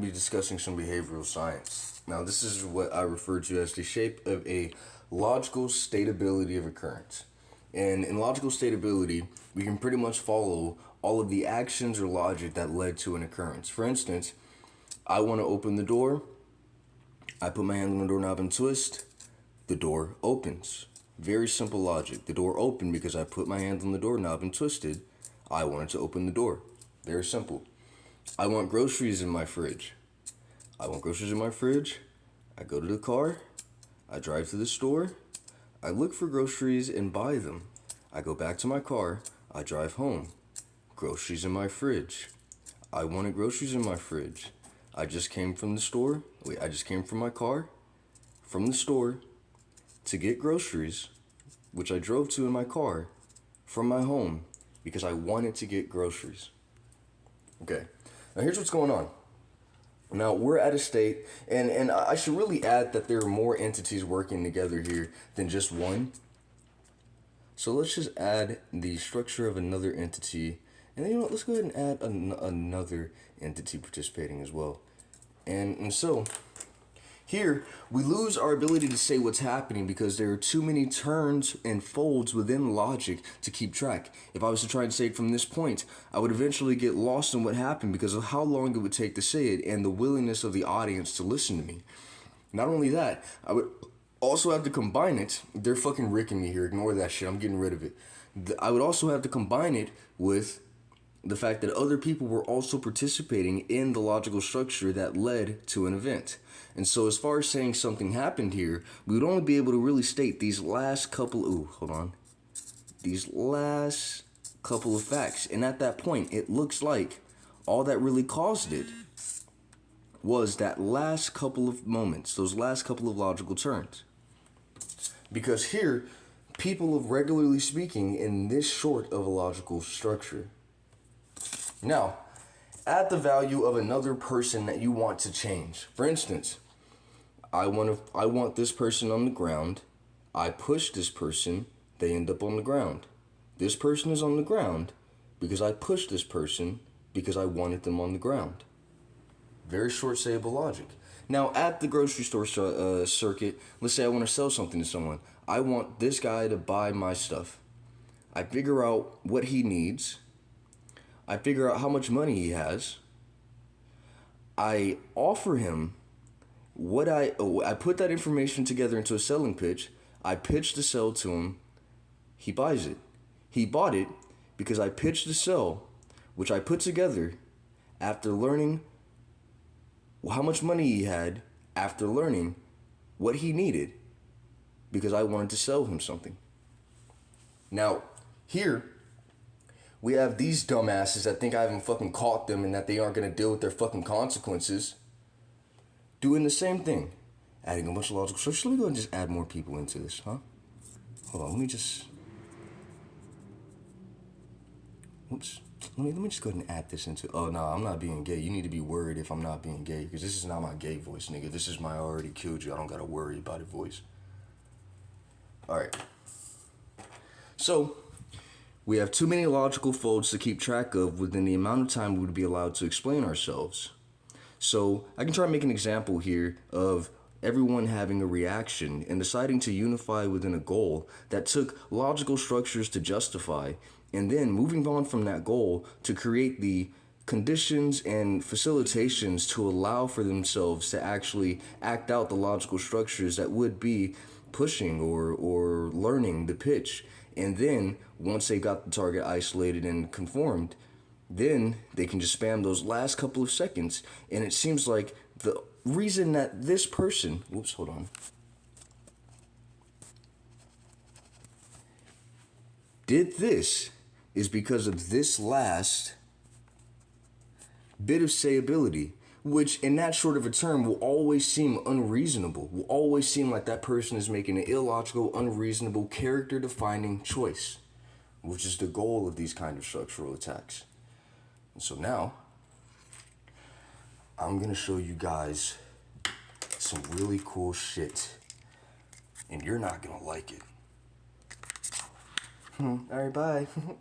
Be discussing some behavioral science. Now, this is what I refer to as the shape of a logical stateability of occurrence. And in logical stateability, we can pretty much follow all of the actions or logic that led to an occurrence. For instance, I want to open the door. I put my hand on the doorknob and twist. The door opens. Very simple logic. The door opened because I put my hand on the doorknob and twisted. I wanted to open the door. Very simple. I want groceries in my fridge. I want groceries in my fridge. I go to the car. I drive to the store. I look for groceries and buy them. I go back to my car. I drive home. Groceries in my fridge. I wanted groceries in my fridge. I just came from the store. I just came from my car, from the store, to get groceries, which I drove to in my car, from my home, because I wanted to get groceries. Okay. Now here's what's going on. Now we're at a state, and I should really add that there are more entities working together here than just one. So let's just add the structure of another entity, and then, you know what, let's go ahead and add another entity participating as well. And so here we lose our ability to say what's happening because there are too many turns and folds within logic to keep track. If I was to try and say it from this point, I would eventually get lost in what happened because of how long it would take to say it and the willingness of the audience to listen to me. Not only that, I would also have to combine it. They're fucking ricking me here. Ignore that shit. I'm getting rid of it. I would also have to combine it with the fact that other people were also participating in the logical structure that led to an event. And so as far as saying something happened here, we would only be able to really state these last couple of facts. And at that point, it looks like all that really caused it was that last couple of moments, those last couple of logical turns. Because here, people of regularly speaking in this short of a logical structure. Now, add the value of another person that you want to change. For instance, I want this person on the ground. I push this person, they end up on the ground. This person is on the ground because I pushed this person because I wanted them on the ground. Very short sayable logic. Now, at the grocery store circuit, let's say I want to sell something to someone. I want this guy to buy my stuff. I figure out what he needs. I figure out how much money he has. I offer him what I put that information together into a selling pitch. I pitch the sell to him. He buys it. He bought it because I pitched the sell, which I put together after learning how much money he had, after learning what he needed, because I wanted to sell him something. Now, here, we have these dumbasses that think I haven't fucking caught them and that they aren't going to deal with their fucking consequences doing the same thing. Adding a bunch of logical structure. Let me go and just add more people into this, huh? Hold on, let me just... Oops. Let me just go ahead and add this into... Oh, no, I'm not being gay. You need to be worried if I'm not being gay, because this is not my gay voice, nigga. This is my already killed you. I don't got to worry about it voice. All right. So... we have too many logical folds to keep track of within the amount of time we would be allowed to explain ourselves. So I can try to make an example here of everyone having a reaction and deciding to unify within a goal that took logical structures to justify, and then moving on from that goal to create the conditions and facilitations to allow for themselves to actually act out the logical structures that would be pushing or learning the pitch. And then once they got the target isolated and conformed, then they can just spam those last couple of seconds. And it seems like the reason that this person, did this is because of this last bit of sayability, which in that short of a term will always seem unreasonable, will always seem like that person is making an illogical, unreasonable, character-defining choice, which is the goal of these kind of structural attacks. And so now, I'm going to show you guys some really cool shit, and you're not going to like it. All right, bye.